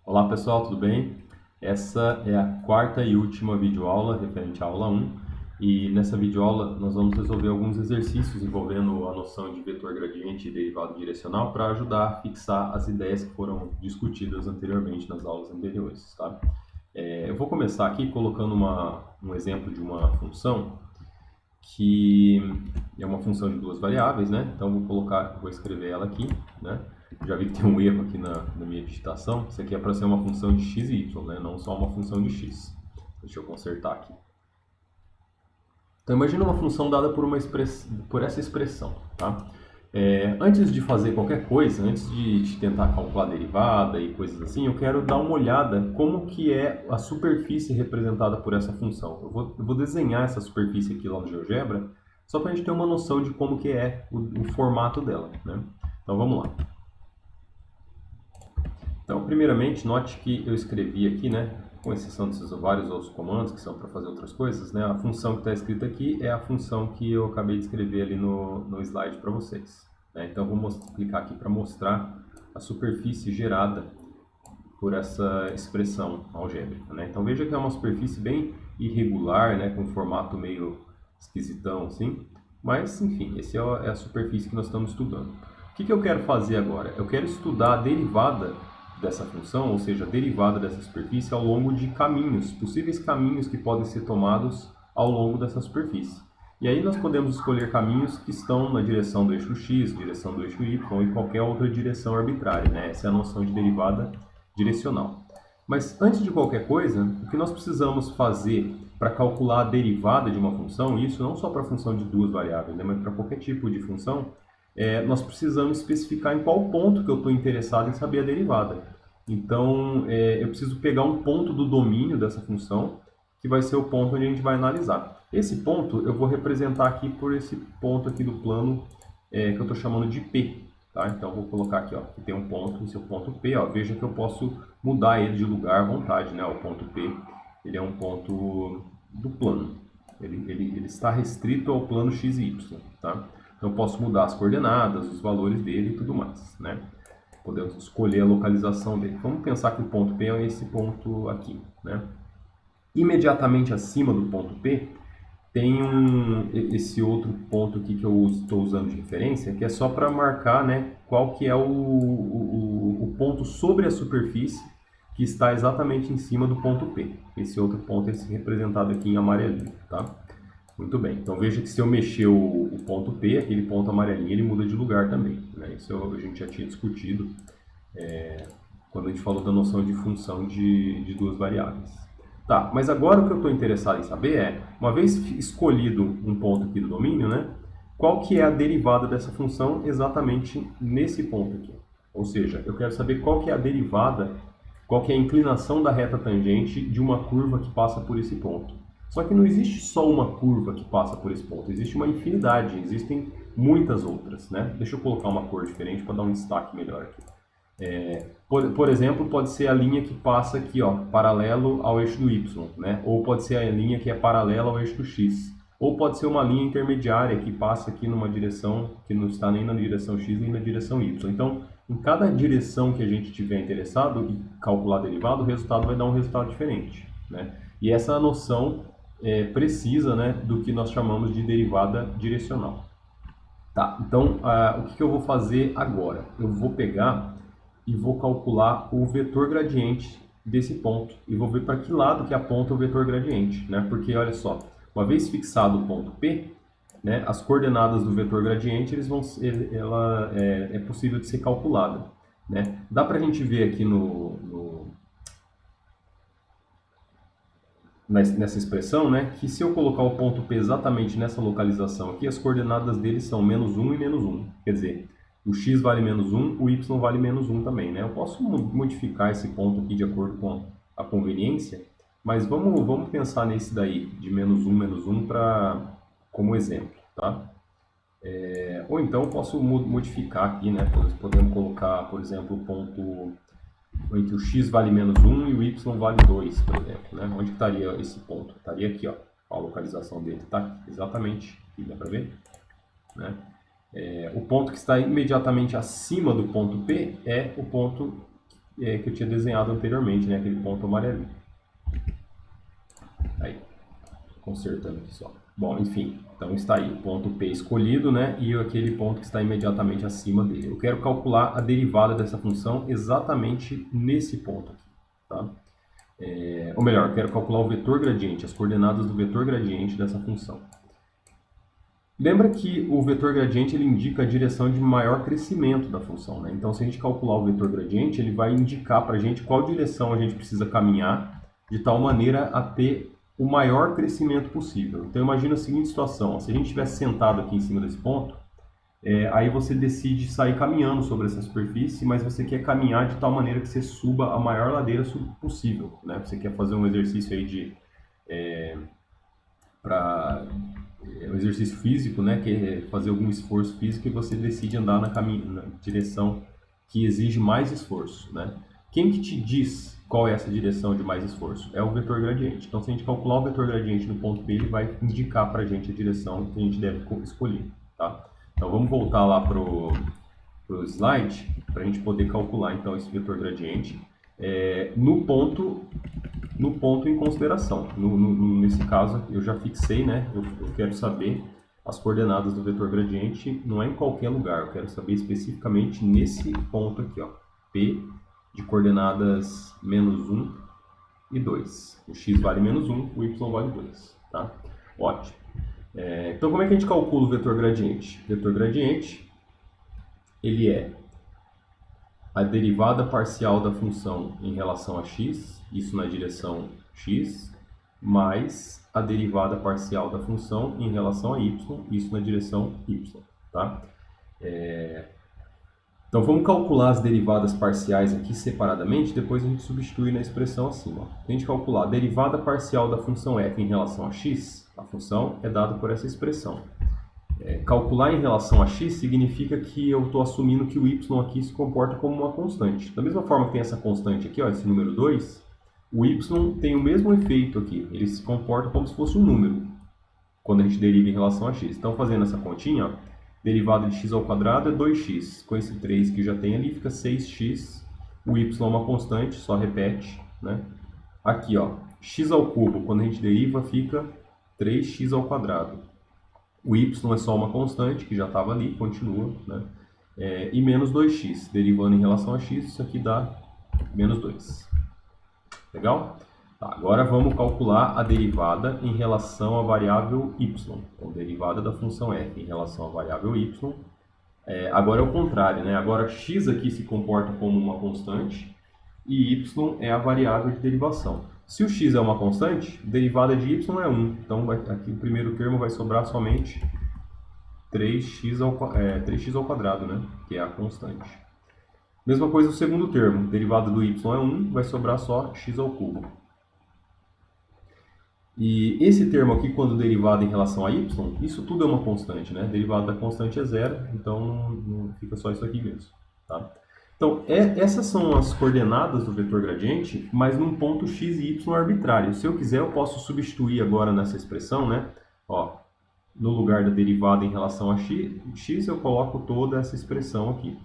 Olá pessoal, tudo bem? Essa é a quarta e última videoaula referente à aula 1 e nessa videoaula nós vamos resolver alguns exercícios envolvendo a noção de vetor gradiente e derivado direcional para ajudar a fixar as ideias que foram discutidas anteriormente nas aulas anteriores, tá? Eu vou começar aqui colocando um exemplo de uma função que é uma função de duas variáveis, né? Então vou escrever ela aqui, né? Já vi que tem um erro aqui na minha digitação. Isso aqui é para ser uma função de x e y, né? Não só uma função de x. Deixa eu consertar aqui. Então imagina uma função dada por essa expressão, tá? Antes de fazer qualquer coisa, antes de tentar calcular a derivada e coisas assim, eu quero dar uma olhada como que é a superfície representada por essa função. Eu vou desenhar essa superfície aqui lá no GeoGebra, só para a gente ter uma noção de como que é o formato dela, né? Então vamos lá. Então, primeiramente, note que eu escrevi aqui, né, com exceção desses vários outros comandos que são para fazer outras coisas, né, a função que está escrita aqui é a função que eu acabei de escrever ali no slide para vocês, né? Então, vou clicar aqui para mostrar a superfície gerada por essa expressão algébrica, né? Então, veja que é uma superfície bem irregular, né, com um formato meio esquisitão assim, mas, enfim, essa é a superfície que nós estamos estudando. O que eu quero fazer agora? Eu quero estudar a derivada dessa função, ou seja, a derivada dessa superfície ao longo de caminhos, possíveis caminhos que podem ser tomados ao longo dessa superfície. E aí nós podemos escolher caminhos que estão na direção do eixo x, direção do eixo y e qualquer outra direção arbitrária, né? Essa é a noção de derivada direcional. Mas antes de qualquer coisa, o que nós precisamos fazer para calcular a derivada de uma função, e isso não só para função de duas variáveis, né, mas para qualquer tipo de função, nós precisamos especificar em qual ponto que eu estou interessado em saber a derivada. Então, eu preciso pegar um ponto do domínio dessa função, que vai ser o ponto onde a gente vai analisar. Esse ponto eu vou representar aqui por esse ponto aqui do plano que eu estou chamando de P. Tá? Então, vou colocar aqui, ó, que tem um ponto, esse é o ponto P. Ó, veja que eu posso mudar ele de lugar à vontade, né? O ponto P, ele é um ponto do plano. Ele está restrito ao plano x e y, tá? Então, eu posso mudar as coordenadas, os valores dele e tudo mais, né? Podemos escolher a localização dele. Vamos pensar que o ponto P é esse ponto aqui, né? Imediatamente acima do ponto P, tem esse outro ponto aqui que eu estou usando de referência, que é só para marcar, né, qual que é o ponto sobre a superfície que está exatamente em cima do ponto P. Esse outro ponto é esse representado aqui em amarelinho, tá? Muito bem, então veja que se eu mexer o ponto P, aquele ponto amarelinho, ele muda de lugar também, né? Isso a gente já tinha discutido quando a gente falou da noção de função de duas variáveis. Tá, mas agora o que eu estou interessado em saber é, uma vez escolhido um ponto aqui do domínio, né, qual que é a derivada dessa função exatamente nesse ponto aqui. Ou seja, eu quero saber qual que é a derivada, qual que é a inclinação da reta tangente de uma curva que passa por esse ponto. Só que não existe só uma curva que passa por esse ponto, existe uma infinidade, existem muitas outras, né? Deixa eu colocar uma cor diferente para dar um destaque melhor aqui. Por exemplo, pode ser a linha que passa aqui, ó, paralelo ao eixo do y, né? Ou pode ser a linha que é paralela ao eixo do x. Ou pode ser uma linha intermediária que passa aqui numa direção que não está nem na direção x nem na direção y. Então, em cada direção que a gente tiver interessado em calcular a derivada, o resultado vai dar um resultado diferente, né? E essa noção precisa, né, do que nós chamamos de derivada direcional. Tá, então o que eu vou fazer agora? Eu vou pegar e vou calcular o vetor gradiente desse ponto e vou ver para que lado que aponta o vetor gradiente, né? Porque olha só, uma vez fixado o ponto P, né, as coordenadas do vetor gradiente ela é possível de ser calculada, né? Dá para a gente ver aqui nessa expressão, né, que se eu colocar o ponto P exatamente nessa localização aqui, as coordenadas dele são -1 e -1. Quer dizer, o x vale -1, o y vale -1 também, né? Eu posso modificar esse ponto aqui de acordo com a conveniência, mas vamos pensar nesse daí, de -1 como exemplo, tá? Ou então eu posso modificar aqui, né? Podemos colocar, por exemplo, o ponto entre o x vale -1 e o y vale 2, por exemplo, né? Onde estaria esse ponto? Estaria aqui, ó. A localização dele está exatamente aqui, dá para ver? Né? O ponto que está imediatamente acima do ponto P é o ponto que eu tinha desenhado anteriormente, né? Aquele ponto amarelinho. Aí, consertando aqui só. Bom, enfim, então está aí o ponto P escolhido, né? E aquele ponto que está imediatamente acima dele. Eu quero calcular a derivada dessa função exatamente nesse ponto aqui, tá? Ou melhor, eu quero calcular o vetor gradiente, as coordenadas do vetor gradiente dessa função. Lembra que o vetor gradiente ele indica a direção de maior crescimento da função, né? Então, se a gente calcular o vetor gradiente, ele vai indicar para a gente qual direção a gente precisa caminhar de tal maneira a ter o maior crescimento possível. Então, imagina a seguinte situação, ó, se a gente estivesse sentado aqui em cima desse ponto, aí você decide sair caminhando sobre essa superfície, mas você quer caminhar de tal maneira que você suba a maior ladeira possível, né? Você quer fazer um exercício aí de... um exercício físico, né, que é fazer algum esforço físico e você decide andar na direção que exige mais esforço, né? Quem que te diz qual é essa direção de mais esforço? É o vetor gradiente. Então, se a gente calcular o vetor gradiente no ponto P, ele vai indicar para a gente a direção que a gente deve escolher, tá? Então, vamos voltar lá pro slide para a gente poder calcular, então, esse vetor gradiente no ponto em consideração. Nesse caso, eu já fixei, né? Eu quero saber as coordenadas do vetor gradiente, não é em qualquer lugar, eu quero saber especificamente nesse ponto aqui, ó, P de coordenadas -1 e 2. O x vale -1, o y vale 2, tá? Ótimo. Então, como é que a gente calcula o vetor gradiente? O vetor gradiente, ele é a derivada parcial da função em relação a x, isso na direção x, mais a derivada parcial da função em relação a y, isso na direção y, tá? Então, vamos calcular as derivadas parciais aqui separadamente, depois a gente substitui na expressão acima. Se a gente calcular a derivada parcial da função f em relação a x, a função é dada por essa expressão. Calcular em relação a x significa que eu estou assumindo que o y aqui se comporta como uma constante. Da mesma forma que tem essa constante aqui, ó, esse número 2, o y tem o mesmo efeito aqui. Ele se comporta como se fosse um número, quando a gente deriva em relação a x. Então, fazendo essa continha, ó, derivada de x ao quadrado é 2x. Com esse 3 que já tem ali, fica 6x. O y é uma constante, só repete, né? Aqui, ó, x ao cubo, quando a gente deriva, fica 3x ao quadrado. O y é só uma constante, que já estava ali, continua, né? E menos 2x, derivando em relação a x, isso aqui dá menos 2. Legal? Tá, agora vamos calcular a derivada em relação à variável y. Então, derivada da função f em relação à variável y. Agora é o contrário, né? Agora x aqui se comporta como uma constante e y é a variável de derivação. Se o x é uma constante, derivada de y é 1. Então, aqui o primeiro termo vai sobrar somente 3x ao quadrado, né? Que é a constante. Mesma coisa o segundo termo. Derivada do y é 1, vai sobrar só x ao cubo. E esse termo aqui, quando derivado em relação a y, isso tudo é uma constante, né? Derivada da constante é 0, então não fica só isso aqui mesmo, tá? Então, essas são as coordenadas do vetor gradiente, mas num ponto x e y arbitrário. Se eu quiser, eu posso substituir agora nessa expressão, né? Ó, no lugar da derivada em relação a x, eu coloco toda essa expressão aqui.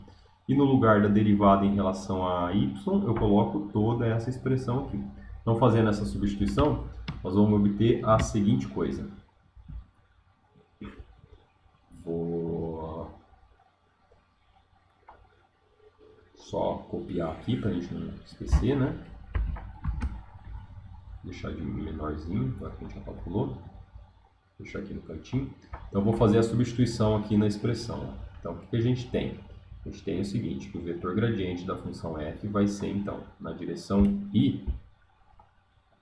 E no lugar da derivada em relação a y, eu coloco toda essa expressão aqui. Então, fazendo essa substituição, nós vamos obter a seguinte coisa. Vou só copiar aqui para a gente não esquecer, né? Deixar de menorzinho, agora que a gente já calculou. Deixar aqui no cantinho. Então, vou fazer a substituição aqui na expressão. Então, o que a gente tem? A gente tem o seguinte, que o vetor gradiente da função f vai ser, então, na direção i,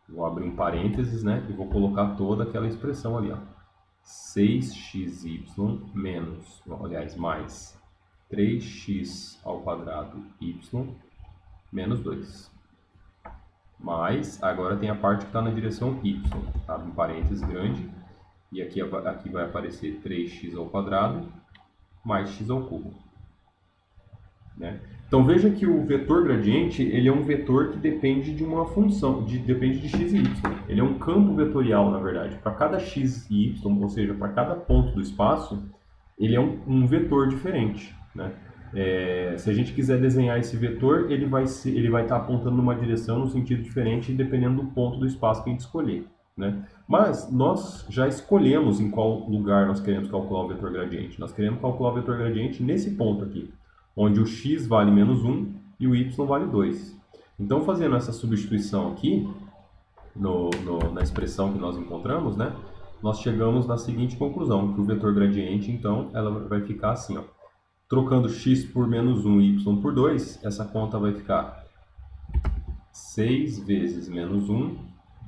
vou abrir um parênteses, né? E vou colocar toda aquela expressão ali, ó. 6xy menos, aliás, mais 3x ao quadrado y menos 2. Mas, agora tem a parte que está na direção y. Abre um parênteses grande. E aqui vai aparecer 3x ao quadrado mais x ao cubo. Né? Então, veja que o vetor gradiente ele é um vetor que depende de uma função, depende de x e y. Ele é um campo vetorial, na verdade. Para cada x e y, ou seja, para cada ponto do espaço, ele é um vetor diferente. Né? Se a gente quiser desenhar esse vetor, ele vai estar apontando numa direção, num sentido diferente, dependendo do ponto do espaço que a gente escolher, né? Mas nós já escolhemos em qual lugar nós queremos calcular o vetor gradiente. Nós queremos calcular o vetor gradiente nesse ponto aqui, onde o x vale menos 1 e o y vale 2. Então, fazendo essa substituição aqui, na expressão que nós encontramos, né, nós chegamos na seguinte conclusão, que o vetor gradiente, então, ela vai ficar assim, ó. Trocando x por menos 1 e y por 2, essa conta vai ficar 6 vezes menos 1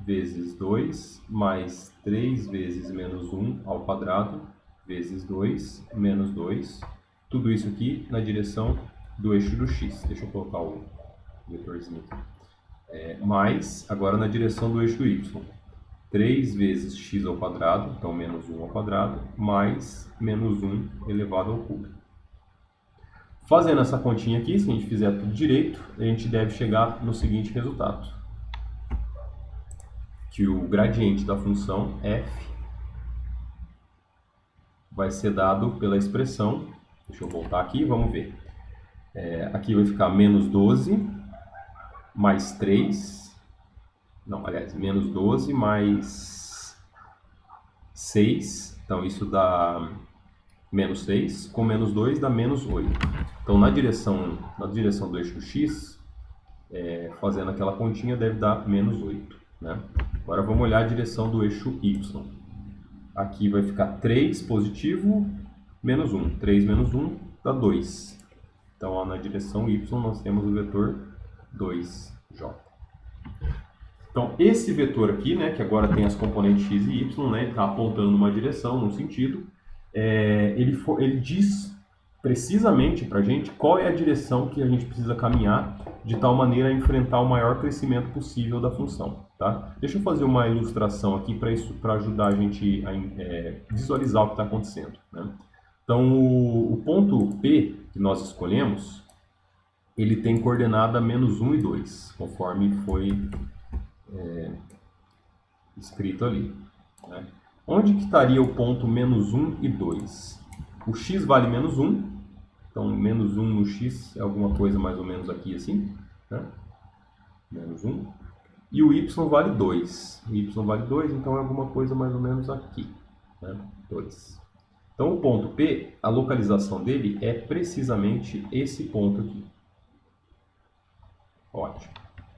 vezes 2 mais 3 vezes menos 1 ao quadrado vezes 2 menos 2. Tudo isso aqui na direção do eixo do x. Deixa eu colocar o vetorzinho aqui. Mais, agora na direção do eixo y. 3 vezes x ao quadrado, então menos 1 ao quadrado, mais menos 1 elevado ao cubo. Fazendo essa continha aqui, se a gente fizer tudo direito, a gente deve chegar no seguinte resultado. Que o gradiente da função f vai ser dado pela expressão, deixa eu voltar aqui, vamos ver. Aqui vai ficar menos 12 mais 3, menos 12 mais 6, então isso dá menos 6, com menos 2 dá menos 8. Então, na direção do eixo x, fazendo aquela continha, deve dar menos 8. Né? Agora, vamos olhar a direção do eixo y. Aqui vai ficar 3 positivo, menos 1. 3 menos 1 dá 2. Então, ó, na direção y, nós temos o vetor 2j. Então, esse vetor aqui, né, que agora tem as componentes x e y, né, está apontando numa direção, num sentido, ele diz precisamente para a gente qual é a direção que a gente precisa caminhar de tal maneira a enfrentar o maior crescimento possível da função. Tá? Deixa eu fazer uma ilustração aqui para ajudar a gente a visualizar o que está acontecendo. Né? Então, o ponto P que nós escolhemos, ele tem coordenada menos 1 e 2, conforme foi escrito ali. Né? Onde que estaria o ponto menos 1 e 2? O x vale menos 1, então menos 1 no x é alguma coisa mais ou menos aqui assim, né? Menos 1. E o y vale 2. O y vale 2, então é alguma coisa mais ou menos aqui, né? 2. Então o ponto P, a localização dele é precisamente esse ponto aqui. Ótimo.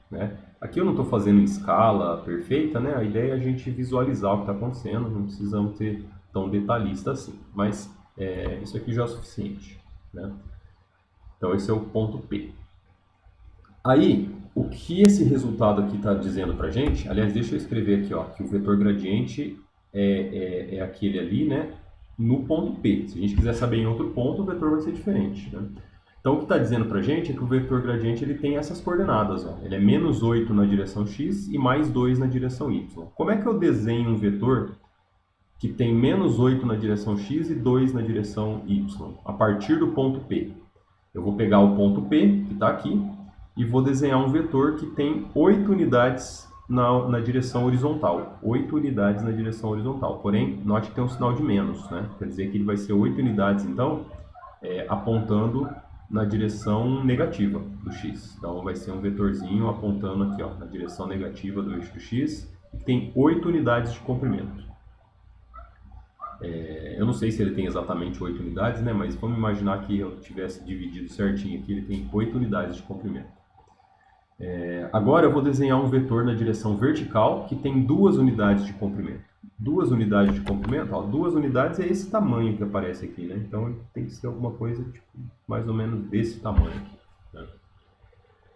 Né? Aqui eu não estou fazendo em escala perfeita, né? A ideia é a gente visualizar o que está acontecendo, não precisamos ser tão detalhista assim, mas isso aqui já é o suficiente. Né? Então esse é o ponto P. Aí, o que esse resultado aqui está dizendo para a gente, aliás, deixa eu escrever aqui, ó, que o vetor gradiente é aquele ali, né? No ponto P. Se a gente quiser saber em outro ponto, o vetor vai ser diferente. Né? Então, o que está dizendo para a gente é que o vetor gradiente ele tem essas coordenadas. Ó. Ele é menos 8 na direção x e mais 2 na direção y. Como é que eu desenho um vetor que tem menos 8 na direção x e 2 na direção y, a partir do ponto P? Eu vou pegar o ponto P, que está aqui, e vou desenhar um vetor que tem 8 unidades na direção horizontal. 8 unidades na direção horizontal. Porém, note que tem um sinal de menos, né? Quer dizer que ele vai ser 8 unidades, então, apontando na direção negativa do x. Então, vai ser um vetorzinho apontando aqui, ó, na direção negativa do eixo do x, que tem 8 unidades de comprimento. Eu não sei se ele tem exatamente 8 unidades, né? Mas vamos imaginar que eu tivesse dividido certinho aqui, ele tem 8 unidades de comprimento. Agora eu vou desenhar um vetor na direção vertical que tem 2 unidades de comprimento. 2 unidades de comprimento, ó, 2 unidades é esse tamanho que aparece aqui, né? Então tem que ser alguma coisa tipo, mais ou menos desse tamanho aqui. Né?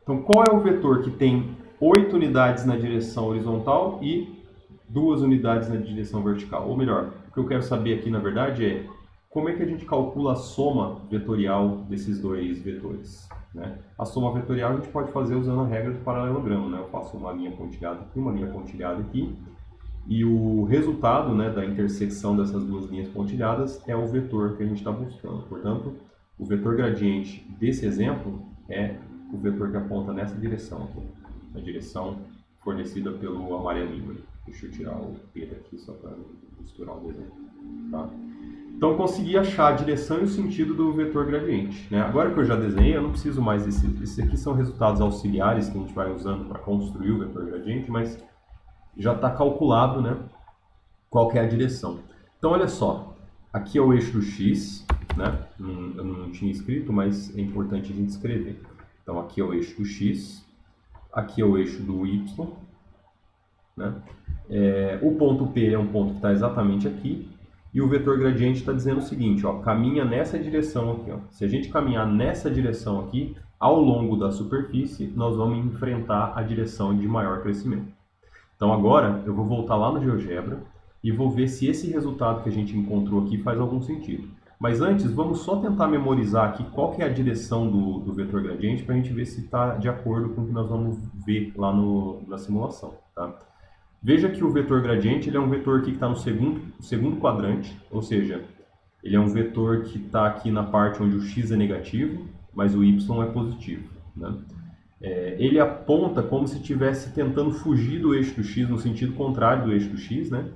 Então qual é o vetor que tem 8 unidades na direção horizontal e 2 unidades na direção vertical? Ou melhor, o que eu quero saber aqui na verdade é como é que a gente calcula a soma vetorial desses dois vetores. Né? A soma vetorial a gente pode fazer usando a regra do paralelogramo. Né? Eu faço uma linha pontilhada aqui, uma linha pontilhada aqui, e o resultado, né, da intersecção dessas duas linhas pontilhadas é o vetor que a gente está buscando. Portanto, o vetor gradiente desse exemplo é o vetor que aponta nessa direção, aqui, na direção fornecida pelo amarelinho. Deixa eu tirar o P daqui só para misturar o desenho. Tá? Então, eu consegui achar a direção e o sentido do vetor gradiente, né? Agora que eu já desenhei, eu não preciso mais esses aqui são resultados auxiliares que a gente vai usando para construir o vetor gradiente, mas já está calculado, né, qual que é a direção. Então, olha só, aqui é o eixo do x, né? Eu não tinha escrito, mas é importante a gente escrever. Então, aqui é o eixo do x, aqui é o eixo do y, né? O ponto P é um ponto que está exatamente aqui, e o vetor gradiente está dizendo o seguinte, ó, caminha nessa direção aqui. Ó. Se a gente caminhar nessa direção aqui, ao longo da superfície, nós vamos enfrentar a direção de maior crescimento. Então agora eu vou voltar lá no GeoGebra e vou ver se esse resultado que a gente encontrou aqui faz algum sentido. Mas antes, vamos só tentar memorizar aqui qual que é a direção do vetor gradiente para a gente ver se está de acordo com o que nós vamos ver lá na simulação. Tá? Veja que o vetor gradiente ele é um vetor aqui que está no segundo quadrante, ou seja, ele é um vetor que está aqui na parte onde o x é negativo, mas o y é positivo. Né? Ele aponta como se estivesse tentando fugir do eixo do x no sentido contrário do eixo do x, né?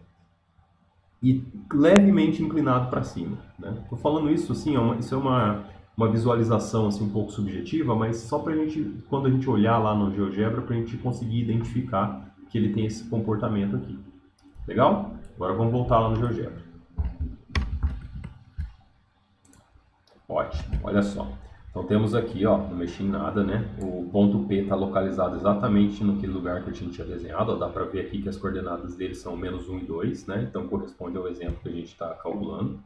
E levemente inclinado para cima. Estou falando isso assim, isso é uma visualização assim, um pouco subjetiva, mas só para a gente, quando a gente olhar lá no GeoGebra, para a gente conseguir identificar que ele tem esse comportamento aqui. Legal? Agora vamos voltar lá no GeoGebra. Ótimo, olha só. Então temos aqui, ó, não mexi em nada, né? O ponto P está localizado exatamente naquele lugar que a gente tinha desenhado. Ó, dá para ver aqui que as coordenadas dele são -1 e 2, né? Então corresponde ao exemplo que a gente está calculando.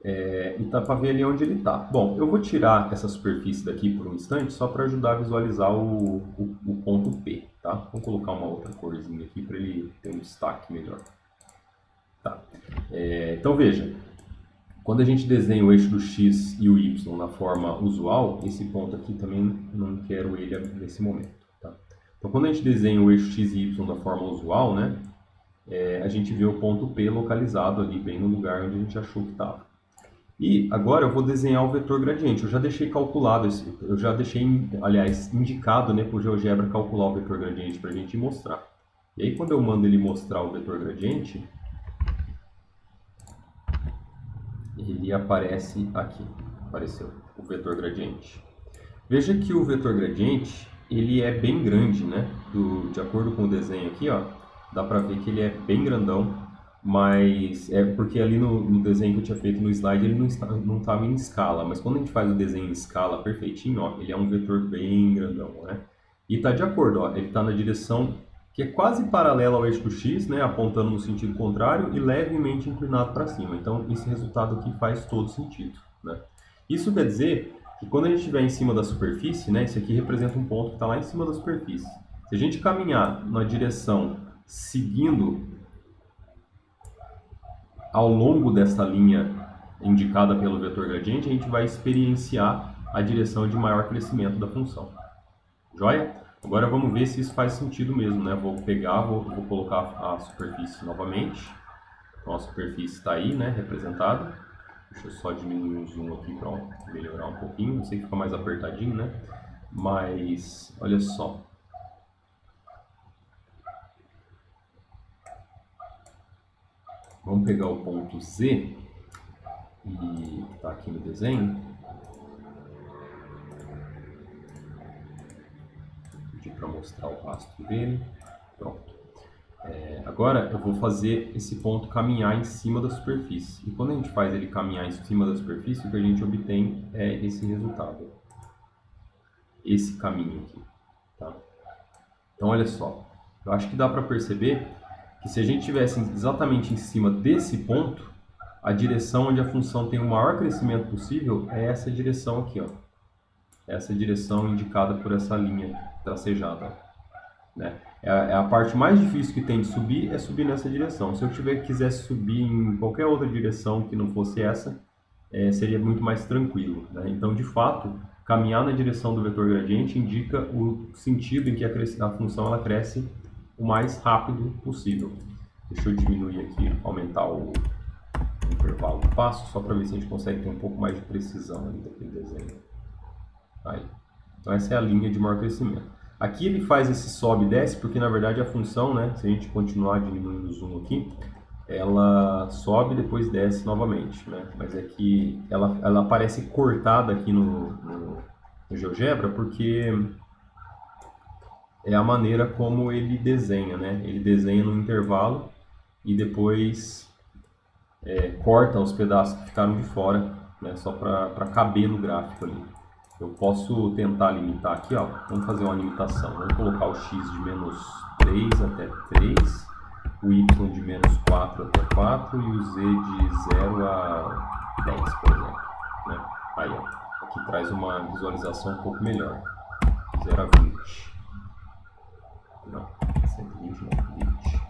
E dá para ver ali onde ele está. Bom, eu vou tirar essa superfície daqui por um instante só para ajudar a visualizar o ponto P, tá? Vou colocar uma outra corzinha aqui para ele ter um destaque melhor. Tá. Então veja, quando a gente desenha o eixo do x e o y na forma usual, esse ponto aqui também não quero ele nesse momento. Tá? Então quando a gente desenha o eixo x e y da forma usual, né, a gente vê o ponto P localizado ali bem no lugar onde a gente achou que estava. E agora eu vou desenhar o vetor gradiente. Eu já deixei calculado, eu já deixei, aliás, indicado, né, para o GeoGebra calcular o vetor gradiente para a gente mostrar. E aí quando eu mando ele mostrar o vetor gradiente, ele aparece aqui, apareceu o vetor gradiente. Veja que o vetor gradiente, ele é bem grande, né? De acordo com o desenho aqui, ó, dá para ver que ele é bem grandão, mas é porque ali no desenho que eu tinha feito no slide, ele não estava em escala, mas quando a gente faz o desenho em escala perfeitinho, ó, ele é um vetor bem grandão, né? E está de acordo, ó, ele está na direção que é quase paralela ao eixo do x, né, apontando no sentido contrário e levemente inclinado para cima. Então, esse resultado aqui faz todo sentido. Né? Isso quer dizer que quando a gente estiver em cima da superfície, né, esse aqui representa um ponto que está lá em cima da superfície. Se a gente caminhar na direção seguindo ao longo dessa linha indicada pelo vetor gradiente, a gente vai experienciar a direção de maior crescimento da função. Joia? Agora vamos ver se isso faz sentido mesmo, né? Vou pegar, vou colocar a superfície novamente. Então a superfície está aí, né? Representada. Deixa eu só diminuir o zoom aqui para melhorar um pouquinho. Não sei se fica mais apertadinho, né? Mas olha só. Vamos pegar o ponto Z, que está aqui no desenho. Para mostrar o rastro dele. Pronto. Agora eu vou fazer esse ponto caminhar em cima da superfície. E quando a gente faz ele caminhar em cima da superfície, o que a gente obtém é esse resultado. Esse caminho aqui. Tá? Então olha só. Eu acho que dá para perceber que se a gente estivesse exatamente em cima desse ponto, a direção onde a função tem o maior crescimento possível é essa direção aqui, ó. Essa direção indicada por essa linha tracejada. Né? A parte mais difícil que tem de subir é subir nessa direção. Se eu quisesse subir em qualquer outra direção que não fosse essa, seria muito mais tranquilo. Né? Então, de fato, caminhar na direção do vetor gradiente indica o sentido em que a função ela cresce o mais rápido possível. Deixa eu diminuir aqui, aumentar o intervalo do passo, só para ver se a gente consegue ter um pouco mais de precisão ali daquele desenho. Aí. Então essa é a linha de maior crescimento. Aqui ele faz esse sobe e desce porque na verdade a função, né, se a gente continuar diminuindo o zoom aqui, ela sobe e depois desce novamente, né? Mas é que ela aparece cortada aqui no GeoGebra porque é a maneira como ele desenha, né? Ele desenha no intervalo e depois corta os pedaços que ficaram de fora, né? Só para caber no gráfico ali. Eu posso tentar limitar aqui, ó. Vamos fazer uma limitação. Vamos colocar o x de -3 até 3, o y de -4 até 4 e o z de 0 a 10, por exemplo, né? Aí, ó, aqui traz uma visualização um pouco melhor. 0 a 20. Não, 120 não, 20.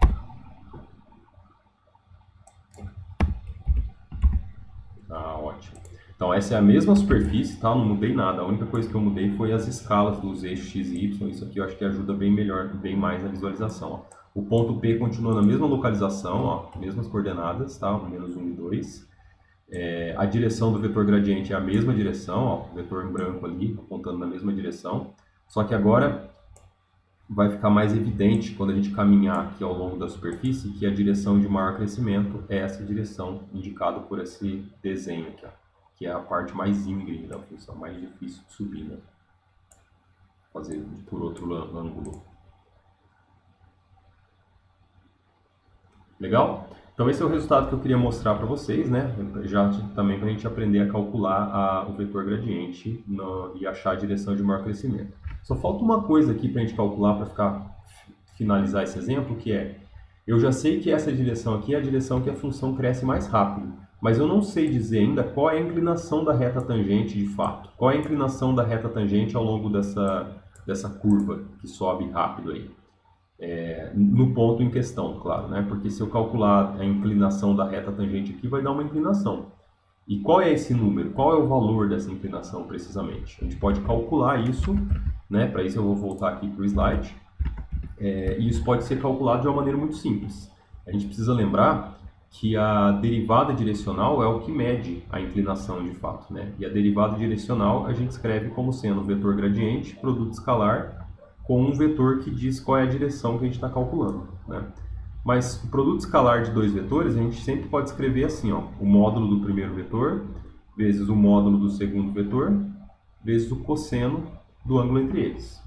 Ah, ótimo. Então essa é a mesma superfície, tá? Não mudei nada. A única coisa que eu mudei foi as escalas dos eixos x e y. Isso aqui eu acho que ajuda bem melhor, bem mais na visualização, ó. O ponto P continua na mesma localização, ó, mesmas coordenadas, tá? -1 e 2. A direção do vetor gradiente é a mesma direção, ó, o vetor em branco ali, apontando na mesma direção. Só que agora vai ficar mais evidente quando a gente caminhar aqui ao longo da superfície que a direção de maior crescimento é essa direção indicada por esse desenho aqui, ó, que é a parte mais íngreme da função, mais difícil de subir, né? Fazer por outro ângulo. Legal? Então esse é o resultado que eu queria mostrar para vocês, né? Já também para a gente aprender a calcular o vetor gradiente e achar a direção de maior crescimento. Só falta uma coisa aqui para a gente calcular para finalizar esse exemplo, que é, eu já sei que essa direção aqui é a direção que a função cresce mais rápido, mas eu não sei dizer ainda qual é a inclinação da reta tangente de fato. Qual é a inclinação da reta tangente ao longo dessa curva que sobe rápido aí. No ponto em questão, claro, né? Porque se eu calcular a inclinação da reta tangente aqui, vai dar uma inclinação. E qual é esse número? Qual é o valor dessa inclinação, precisamente? A gente pode calcular isso, né? Para isso eu vou voltar aqui para o slide. E isso pode ser calculado de uma maneira muito simples. A gente precisa lembrar que a derivada direcional é o que mede a inclinação de fato, né? E a derivada direcional a gente escreve como sendo o vetor gradiente, produto escalar, com um vetor que diz qual é a direção que a gente está calculando, né? Mas o produto escalar de dois vetores a gente sempre pode escrever assim, ó, o módulo do primeiro vetor vezes o módulo do segundo vetor vezes o cosseno do ângulo entre eles.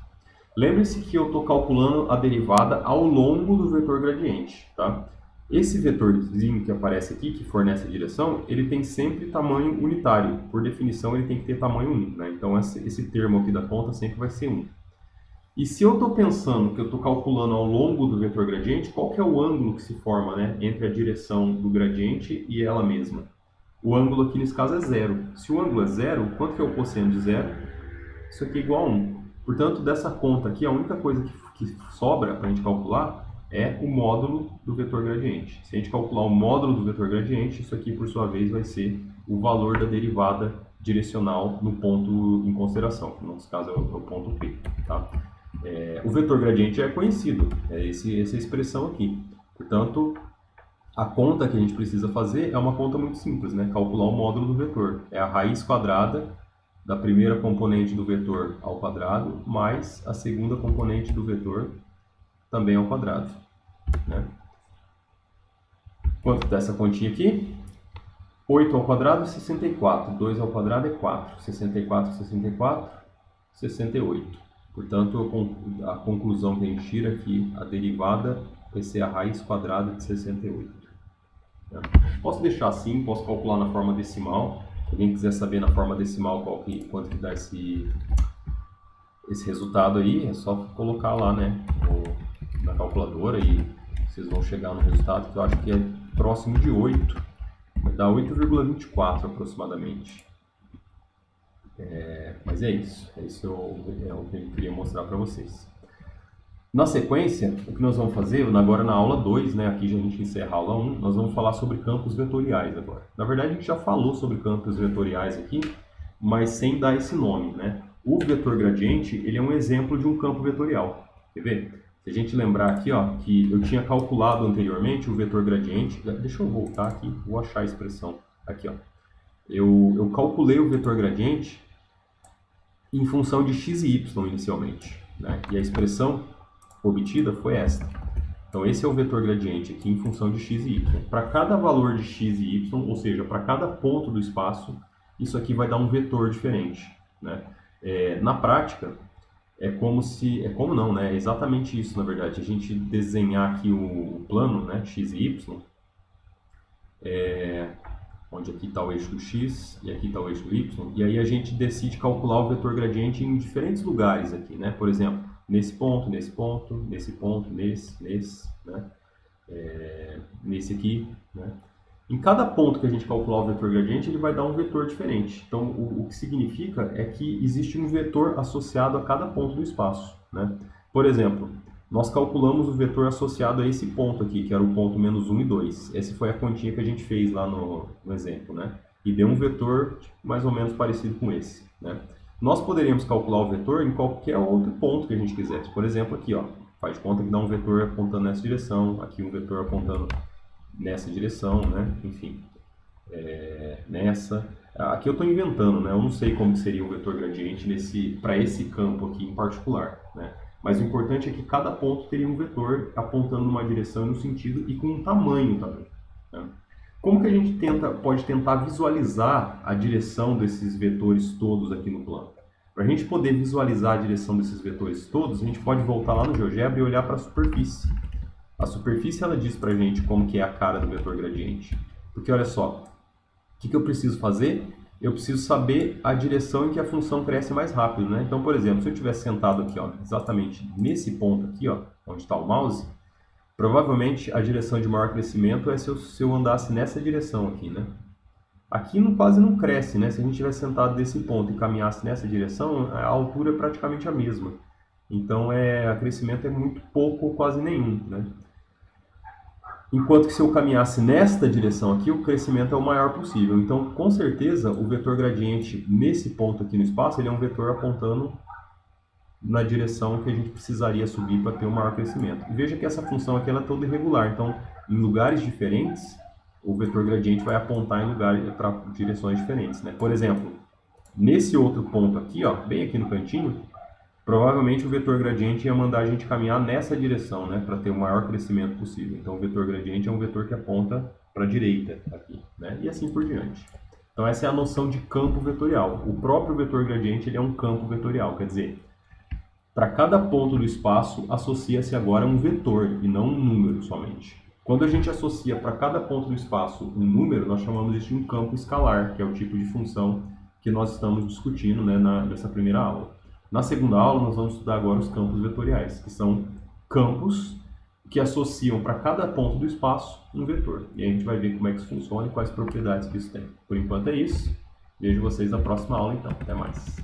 Lembre-se que eu estou calculando a derivada ao longo do vetor gradiente, tá? Esse vetorzinho que aparece aqui, que fornece a direção, ele tem sempre tamanho unitário. Por definição, ele tem que ter tamanho 1, né? Então esse termo aqui da conta sempre vai ser 1. E se eu estou pensando que eu estou calculando ao longo do vetor gradiente, qual que é o ângulo que se forma, né, entre a direção do gradiente e ela mesma? O ângulo aqui nesse caso é 0. Se o ângulo é 0, quanto que é o cosseno de 0? Isso aqui é igual a 1. Portanto, dessa conta aqui, a única coisa que sobra para a gente calcular é o módulo do vetor gradiente. Se a gente calcular o módulo do vetor gradiente, isso aqui, por sua vez, vai ser o valor da derivada direcional no ponto em consideração, que no nosso caso é o ponto P, tá? O vetor gradiente é conhecido, é essa expressão aqui. Portanto, a conta que a gente precisa fazer é uma conta muito simples, né? Calcular o módulo do vetor. É a raiz quadrada da primeira componente do vetor ao quadrado, mais a segunda componente do vetor também ao quadrado, né? Quanto dá essa continha aqui? 8 ao quadrado, 64. 2 ao quadrado é 4. 64, 64, 68. Portanto, a conclusão que a gente tira aqui, a derivada vai ser a raiz quadrada de 68. Posso deixar assim, posso calcular na forma decimal. Se alguém quiser saber na forma decimal quanto que dá esse resultado aí, é só colocar lá, né, na calculadora e vocês vão chegar no resultado que eu acho que é próximo de 8. Vai dar 8,24 aproximadamente. Mas é isso. Esse é o que eu queria mostrar para vocês. Na sequência, o que nós vamos fazer, agora na aula 2, né, aqui já a gente encerra a aula 1, nós vamos falar sobre campos vetoriais agora. Na verdade, a gente já falou sobre campos vetoriais aqui, mas sem dar esse nome, né? O vetor gradiente, ele é um exemplo de um campo vetorial. Quer ver? Se a gente lembrar aqui, ó, que eu tinha calculado anteriormente o vetor gradiente, deixa eu voltar aqui, vou achar a expressão aqui, ó. Eu calculei o vetor gradiente em função de x e y inicialmente, né? E a expressão obtida foi esta. Então esse é o vetor gradiente aqui em função de x e y. Para cada valor de x e y, ou seja, para cada ponto do espaço, isso aqui vai dar um vetor diferente, né? Na prática, como não, né? É exatamente isso, na verdade. A gente desenhar aqui o plano, né? X e y, onde aqui está o eixo do x e aqui está o eixo do y, e aí a gente decide calcular o vetor gradiente em diferentes lugares aqui, né? Por exemplo, nesse ponto, nesse ponto, nesse ponto, nesse, né? Nesse aqui, né? Em cada ponto que a gente calcular o vetor gradiente, ele vai dar um vetor diferente. Então, o que significa é que existe um vetor associado a cada ponto do espaço, né? Por exemplo, nós calculamos o vetor associado a esse ponto aqui, que era o ponto menos 1 e 2. Essa foi a continha que a gente fez lá no exemplo, né? E deu um vetor mais ou menos parecido com esse, né? Nós poderíamos calcular o vetor em qualquer outro ponto que a gente quisesse. Por exemplo, aqui, ó, faz de conta que dá um vetor apontando nessa direção, aqui um vetor apontando nessa direção, né? Enfim, nessa. Aqui eu estou inventando, né? Eu não sei como seria o vetor gradiente para esse campo aqui em particular, né? Mas o importante é que cada ponto teria um vetor apontando numa direção e no sentido e com um tamanho também, né? Como que a gente pode tentar visualizar a direção desses vetores todos aqui no plano? Para a gente poder visualizar a direção desses vetores todos, a gente pode voltar lá no GeoGebra e olhar para a superfície. A superfície, ela diz para a gente como que é a cara do vetor gradiente. Porque olha só, o que eu preciso fazer? Eu preciso saber a direção em que a função cresce mais rápido, né? Então, por exemplo, se eu tivesse sentado aqui, ó, exatamente nesse ponto aqui, ó, onde está o mouse, provavelmente a direção de maior crescimento é se eu andasse nessa direção aqui, né? Aqui quase não cresce, né? Se a gente tivesse sentado nesse ponto e caminhasse nessa direção, a altura é praticamente a mesma. Então, o crescimento é muito pouco ou quase nenhum, né? Enquanto que se eu caminhasse nesta direção aqui, o crescimento é o maior possível. Então, com certeza, o vetor gradiente nesse ponto aqui no espaço, ele é um vetor apontando na direção que a gente precisaria subir para ter um maior crescimento. E veja que essa função aqui ela é toda irregular. Então, em lugares diferentes, o vetor gradiente vai apontar em lugares para direções diferentes, né? Por exemplo, nesse outro ponto aqui, ó, bem aqui no cantinho, provavelmente o vetor gradiente ia mandar a gente caminhar nessa direção, né, para ter o maior crescimento possível. Então, o vetor gradiente é um vetor que aponta para a direita aqui, né, e assim por diante. Então, essa é a noção de campo vetorial. O próprio vetor gradiente ele é um campo vetorial, quer dizer, para cada ponto do espaço associa-se agora um vetor e não um número somente. Quando a gente associa para cada ponto do espaço um número, nós chamamos isso de um campo escalar, que é o tipo de função que nós estamos discutindo, né, nessa primeira aula. Na segunda aula, nós vamos estudar agora os campos vetoriais, que são campos que associam para cada ponto do espaço um vetor. E a gente vai ver como é que isso funciona e quais propriedades que isso tem. Por enquanto é isso. Vejo vocês na próxima aula, então. Até mais.